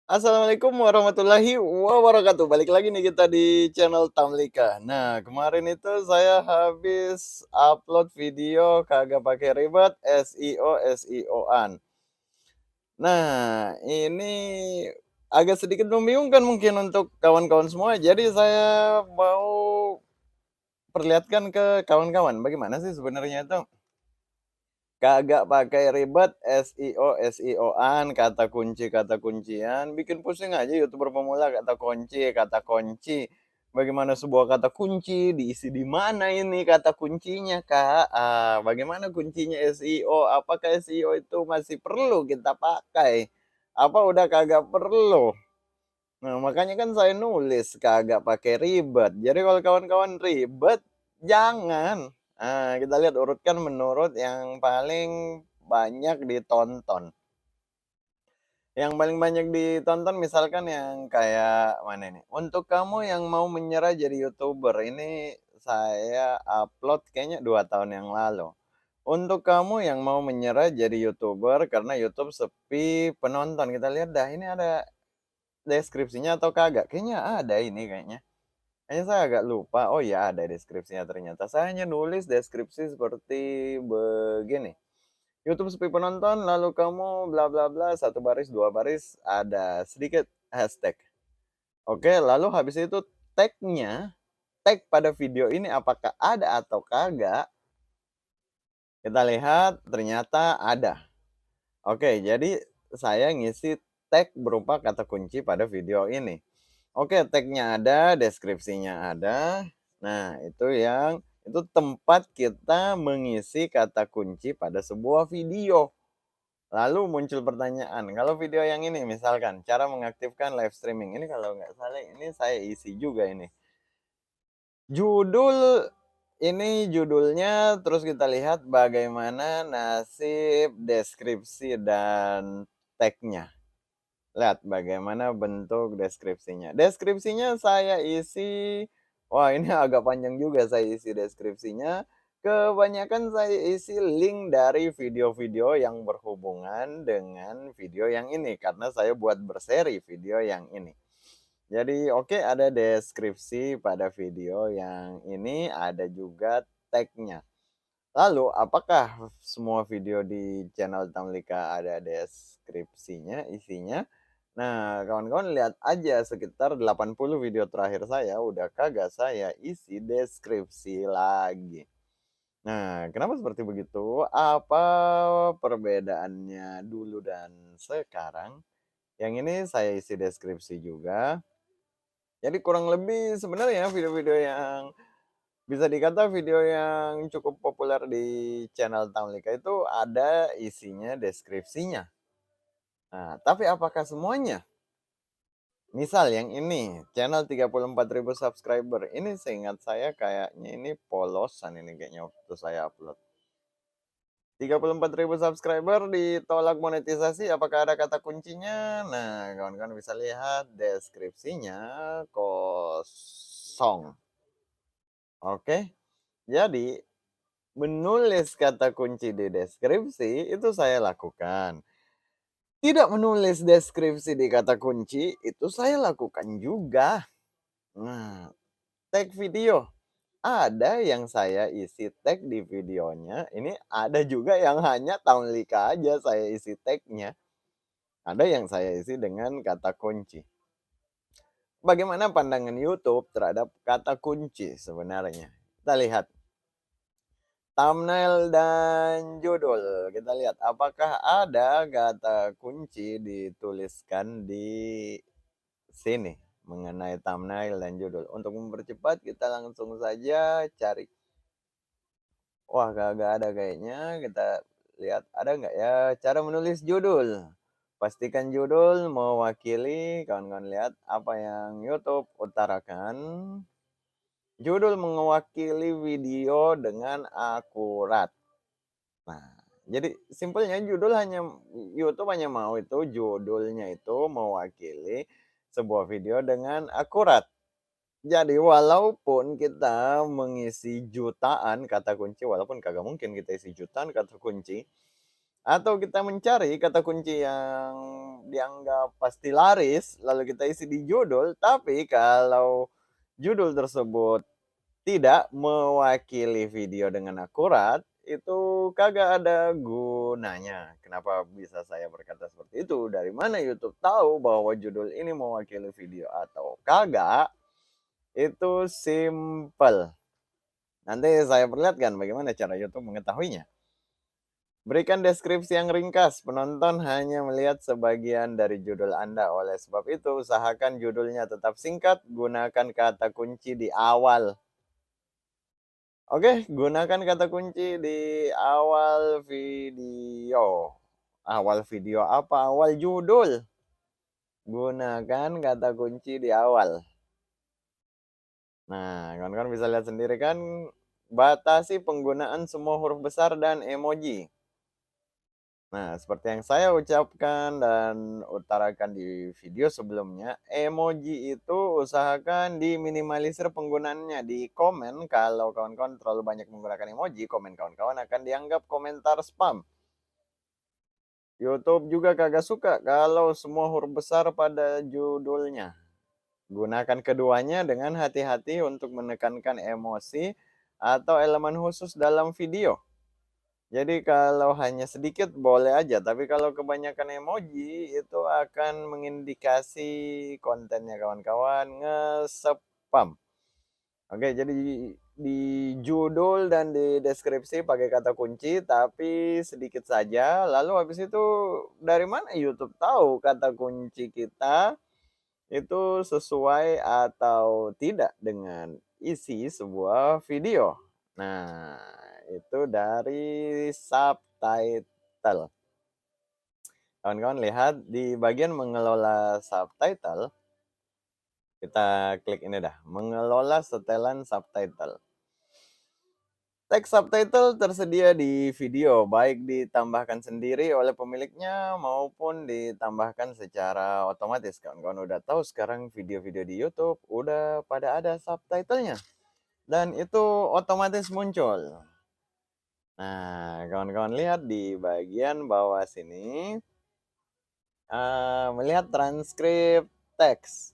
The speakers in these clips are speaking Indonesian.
Assalamualaikum warahmatullahi wabarakatuh. Balik lagi nih kita di channel Tamlika. Nah, kemarin itu saya habis upload video kagak pakai ribet SEO-an. Nah, ini agak sedikit membingungkan mungkin untuk kawan-kawan semua. Jadi saya mau perlihatkan ke kawan-kawan bagaimana sih sebenarnya itu kagak pakai ribet SEO-an, kata kuncian, bikin pusing aja youtuber pemula kata kunci. Bagaimana sebuah kata kunci, diisi di mana ini kata kuncinya, Kak? Bagaimana kuncinya SEO? Apakah SEO itu masih perlu kita pakai? Apa udah kagak perlu? Nah, makanya kan saya nulis kagak pakai ribet. Jadi kalau kawan-kawan ribet, jangan. Kita lihat urutkan menurut yang paling banyak ditonton. Yang paling banyak ditonton misalkan yang kayak mana nih, "Untuk kamu yang mau menyerah jadi YouTuber." Ini saya upload kayaknya 2 tahun yang lalu. "Untuk kamu yang mau menyerah jadi YouTuber karena YouTube sepi penonton." Kita lihat dah ini ada deskripsinya atau kagak? Kayaknya ada ini kayaknya. Kayaknya saya agak lupa. Oh ya ada deskripsinya ternyata. Saya hanya nulis deskripsi seperti begini. YouTube sepi penonton, lalu kamu bla bla bla, satu baris, dua baris, ada sedikit hashtag. Oke, lalu habis itu tag-nya, tag pada video ini apakah ada atau kagak, kita lihat ternyata ada. Oke, jadi saya ngisi tag berupa kata kunci pada video ini. Oke, tag-nya ada, deskripsinya ada. Nah, itu tempat kita mengisi kata kunci pada sebuah video. Lalu muncul pertanyaan, kalau video yang ini misalkan cara mengaktifkan live streaming, ini kalau nggak salah ini saya isi juga ini. Judul ini judulnya, terus kita lihat bagaimana nasib deskripsi dan tag-nya. Lihat bagaimana bentuk deskripsinya. Deskripsinya saya isi wah ini agak panjang juga saya isi deskripsinya. Kebanyakan saya isi link dari video-video yang berhubungan dengan video yang ini, karena saya buat berseri video yang ini. Jadi oke ada deskripsi pada video yang ini, ada juga tag-nya. Lalu apakah semua video di channel Tamlika ada deskripsinya, isinya? Nah, kawan-kawan lihat aja sekitar 80 video terakhir saya udah kagak saya isi deskripsi lagi. Nah, kenapa seperti begitu? Apa perbedaannya dulu dan sekarang? Yang ini saya isi deskripsi juga. Jadi kurang lebih sebenarnya video-video yang bisa dikata video yang cukup populer di channel Tamlika itu ada isinya deskripsinya. Nah, tapi apakah semuanya? Misal yang ini, channel 34.000 subscriber, ini seingat saya kayaknya ini polosan ini kayaknya waktu saya upload. 34.000 subscriber ditolak monetisasi, apakah ada kata kuncinya? Nah, kawan-kawan bisa lihat deskripsinya kosong. Oke, jadi menulis kata kunci di deskripsi itu saya lakukan. Tidak menulis deskripsi di kata kunci itu saya lakukan juga. Nah, tag video, ada yang saya isi tag di videonya, ini ada juga yang hanya Tamlika aja saya isi tag-nya. Ada yang saya isi dengan kata kunci. Bagaimana pandangan YouTube terhadap kata kunci sebenarnya? Kita lihat thumbnail dan judul. Kita lihat apakah ada kata kunci dituliskan di sini mengenai thumbnail dan judul. Untuk mempercepat kita langsung saja cari. Wah, kagak ada kayaknya. Kita lihat ada nggak ya cara menulis judul. Pastikan judul mewakili, kawan-kawan lihat apa yang YouTube utarakan. Judul mewakili video dengan akurat. Nah, jadi simpelnya YouTube hanya mau itu judulnya itu mewakili sebuah video dengan akurat. Jadi walaupun kita mengisi jutaan kata kunci, walaupun kagak mungkin kita isi jutaan kata kunci, Atau kita mencari kata kunci yang dianggap pasti laris, lalu kita isi di judul, tapi kalau judul tersebut tidak mewakili video dengan akurat, itu kagak ada gunanya. Kenapa bisa saya berkata seperti itu? Dari mana YouTube tahu bahwa judul ini mewakili video atau kagak? Itu simple. Nanti saya perlihatkan bagaimana cara YouTube mengetahuinya. Berikan deskripsi yang ringkas, penonton hanya melihat sebagian dari judul Anda. Oleh sebab itu, usahakan judulnya tetap singkat, gunakan kata kunci di awal. Oke, gunakan kata kunci di awal video. Awal video apa? Awal judul. Gunakan kata kunci di awal. Nah, kawan-kawan bisa lihat sendiri kan, batasi penggunaan semua huruf besar dan emoji. Nah, seperti yang saya ucapkan dan utarakan di video sebelumnya, emoji itu usahakan diminimalisir penggunaannya. Di komen, kalau kawan-kawan terlalu banyak menggunakan emoji, komen kawan-kawan akan dianggap komentar spam. YouTube juga kagak suka kalau semua huruf besar pada judulnya. Gunakan keduanya dengan hati-hati untuk menekankan emosi atau elemen khusus dalam video. Jadi kalau hanya sedikit boleh aja, tapi kalau kebanyakan emoji itu akan mengindikasi kontennya kawan-kawan nge-spam. Oke, jadi di judul dan di deskripsi pakai kata kunci, tapi sedikit saja. Lalu habis itu dari mana YouTube tahu kata kunci kita itu sesuai atau tidak dengan isi sebuah video? Nah, itu dari subtitle. Kawan-kawan lihat di bagian mengelola subtitle, kita klik ini dah, mengelola setelan subtitle. Teks subtitle tersedia di video, baik ditambahkan sendiri oleh pemiliknya maupun ditambahkan secara otomatis. Kawan-kawan udah tahu sekarang video-video di YouTube udah pada ada subtitlenya. Dan itu otomatis muncul. Nah, kawan-kawan lihat di bagian bawah sini, melihat transkrip teks.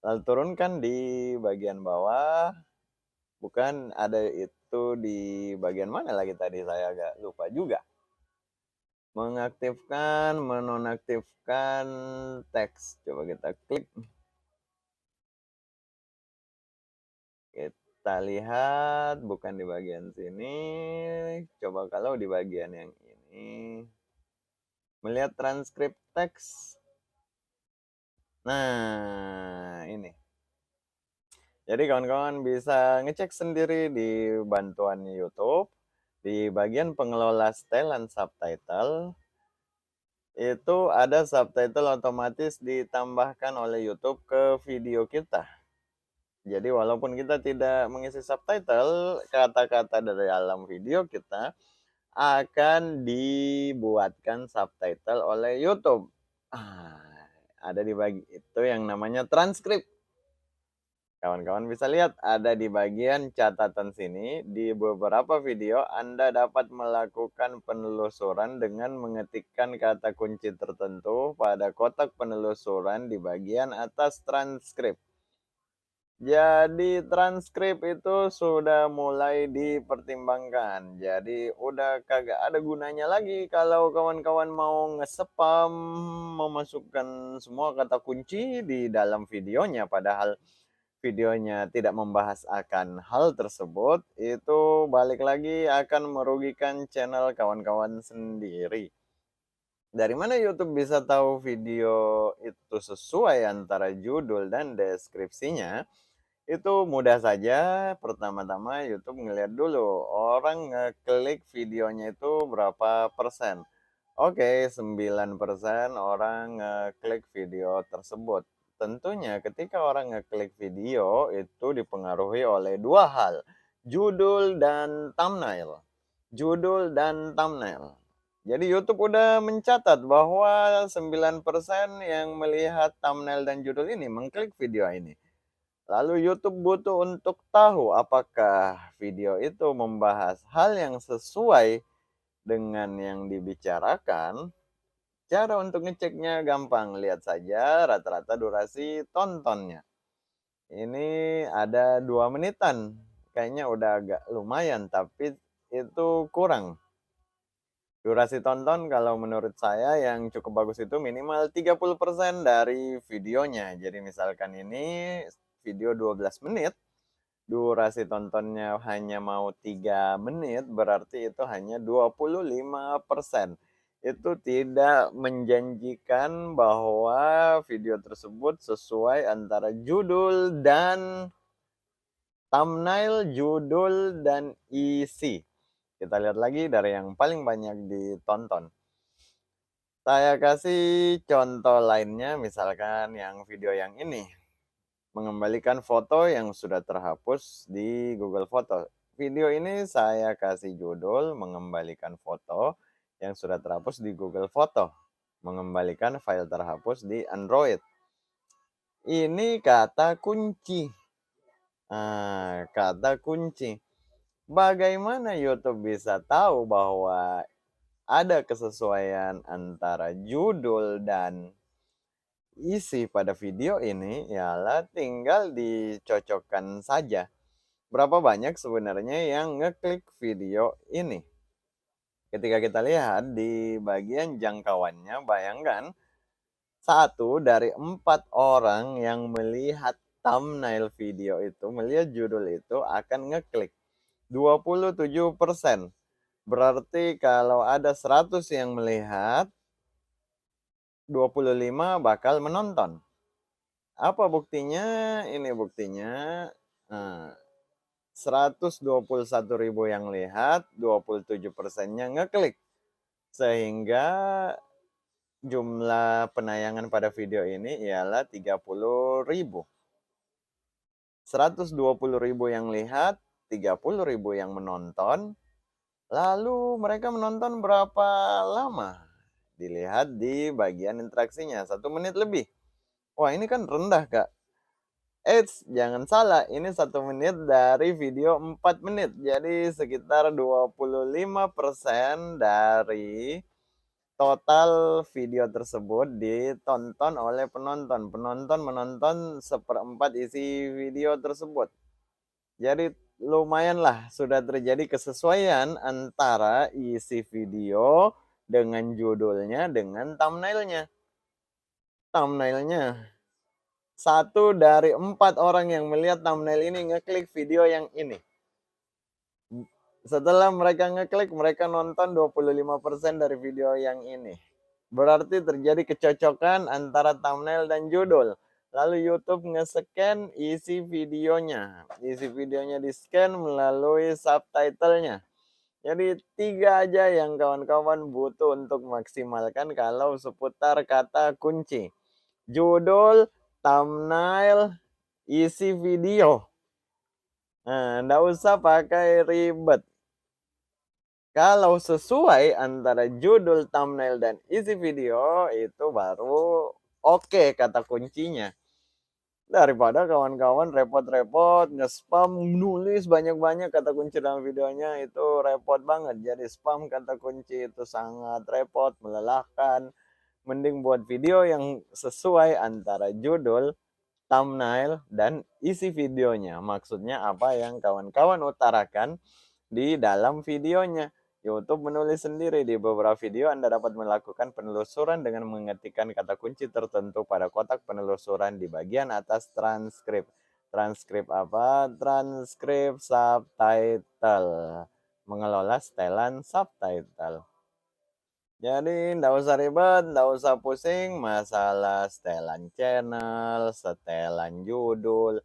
Lalu turunkan di bagian bawah, bukan ada itu di bagian mana lagi tadi, saya agak lupa juga. Mengaktifkan, menonaktifkan teks. Coba kita klik. Kita lihat, bukan di bagian sini. Coba kalau di bagian yang ini. Melihat transkrip teks. Nah, ini. Jadi kawan-kawan bisa ngecek sendiri di bantuan YouTube, di bagian pengelola setelan subtitle, itu ada subtitle otomatis ditambahkan oleh YouTube ke video kita. Jadi walaupun kita tidak mengisi subtitle, kata-kata dari dalam video kita akan dibuatkan subtitle oleh YouTube. Ada di bagi itu yang namanya transkrip. Kawan-kawan bisa lihat ada di bagian catatan sini, di beberapa video Anda dapat melakukan penelusuran dengan mengetikkan kata kunci tertentu pada kotak penelusuran di bagian atas transkrip. Jadi transkrip itu sudah mulai dipertimbangkan. Jadi udah kagak ada gunanya lagi kalau kawan-kawan mau nge-spam, memasukkan semua kata kunci di dalam videonya padahal videonya tidak membahas akan hal tersebut, itu balik lagi akan merugikan channel kawan-kawan sendiri. Dari mana YouTube bisa tahu video itu sesuai antara judul dan deskripsinya? Itu mudah saja, pertama-tama YouTube ngeliat dulu orang ngeklik videonya itu berapa persen. Oke, 9% orang ngeklik video tersebut. Tentunya ketika orang ngeklik video itu dipengaruhi oleh dua hal, judul dan thumbnail. Judul dan thumbnail. Jadi YouTube udah mencatat bahwa 9% yang melihat thumbnail dan judul ini mengklik video ini. Lalu YouTube butuh untuk tahu apakah video itu membahas hal yang sesuai dengan yang dibicarakan, cara untuk ngeceknya gampang, lihat saja rata-rata durasi tontonnya. Ini ada 2 menitan, kayaknya udah agak lumayan, tapi itu kurang. Durasi tonton kalau menurut saya yang cukup bagus itu minimal 30% dari videonya. Jadi misalkan ini video 12 menit, durasi tontonnya hanya mau 3 menit, berarti itu hanya 25%. Itu tidak menjanjikan bahwa video tersebut sesuai antara judul dan thumbnail, judul, dan isi. Kita lihat lagi dari yang paling banyak ditonton. Saya kasih contoh lainnya, misalkan yang video yang ini. Mengembalikan foto yang sudah terhapus di Google Foto. Video ini saya kasih judul mengembalikan foto yang sudah terhapus di Google Foto. Mengembalikan file terhapus di Android. Ini kata kunci. Kata kunci. Bagaimana YouTube bisa tahu bahwa ada kesesuaian antara judul dan isi pada video ini? Ialah tinggal dicocokkan saja. Berapa banyak sebenarnya yang ngeklik video ini? Ketika kita lihat di bagian jangkauannya, bayangkan 1 dari 4 orang yang melihat thumbnail video itu, melihat judul itu akan ngeklik. 27%. Berarti kalau ada 100 yang melihat, 25 bakal menonton. Apa buktinya? Ini buktinya. Nah, 121.000 yang lihat, 27%-nya ngeklik. Sehingga jumlah penayangan pada video ini ialah 30.000. 120.000 yang lihat, 30.000 yang menonton. Lalu mereka menonton berapa lama? Dilihat di bagian interaksinya, 1 menit lebih. Wah, ini kan rendah, Kak. Eits, jangan salah, ini 1 menit dari video 4 menit. Jadi sekitar 25% dari total video tersebut ditonton oleh penonton. Penonton menonton 1/4 isi video tersebut. Jadi lumayanlah sudah terjadi kesesuaian antara isi video dengan judulnya dengan thumbnail-nya. Thumbnail-nya 1 dari 4 orang yang melihat thumbnail ini ngeklik video yang ini. Setelah mereka ngeklik, mereka nonton 25% dari video yang ini. Berarti terjadi kecocokan antara thumbnail dan judul. Lalu YouTube nge-scan isi videonya. Isi videonya di-scan melalui subtitlenya. Jadi 3 aja yang kawan-kawan butuh untuk maksimalkan kalau seputar kata kunci. Judul, thumbnail, isi video. Nah, nggak usah pakai ribet. Kalau sesuai antara judul, thumbnail, dan isi video, itu baru oke kata kuncinya. Daripada kawan-kawan repot-repot nge-spam, nulis banyak-banyak kata kunci dalam videonya, itu repot banget. Jadi spam kata kunci itu sangat repot, melelahkan. Mending buat video yang sesuai antara judul, thumbnail, dan isi videonya. Maksudnya apa yang kawan-kawan utarakan di dalam videonya. YouTube menulis sendiri, di beberapa video Anda dapat melakukan penelusuran dengan mengetikkan kata kunci tertentu pada kotak penelusuran di bagian atas transkrip. Transkrip apa? Transkrip subtitle. Mengelola setelan subtitle. Jadi nggak usah ribet, nggak usah pusing masalah setelan channel, setelan judul.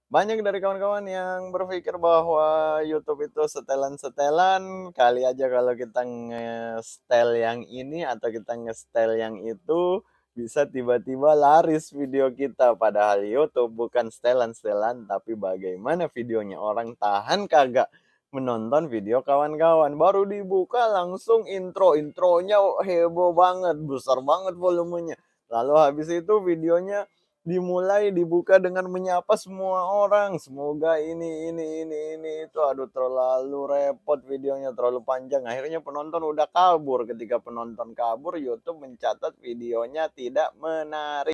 Banyak dari kawan-kawan yang berpikir bahwa YouTube itu setelan-setelan, kali aja kalau kita nge-setel yang ini atau kita nge-setel yang itu, bisa tiba-tiba laris video kita. Padahal YouTube bukan setelan-setelan, tapi bagaimana videonya. Orang tahan kagak menonton video kawan-kawan. Baru dibuka langsung intronya heboh banget, besar banget volumenya. Lalu habis itu videonya dimulai, dibuka dengan menyapa semua orang, semoga itu, aduh terlalu repot videonya, terlalu panjang, akhirnya penonton udah kabur, ketika penonton kabur, YouTube mencatat videonya tidak menarik.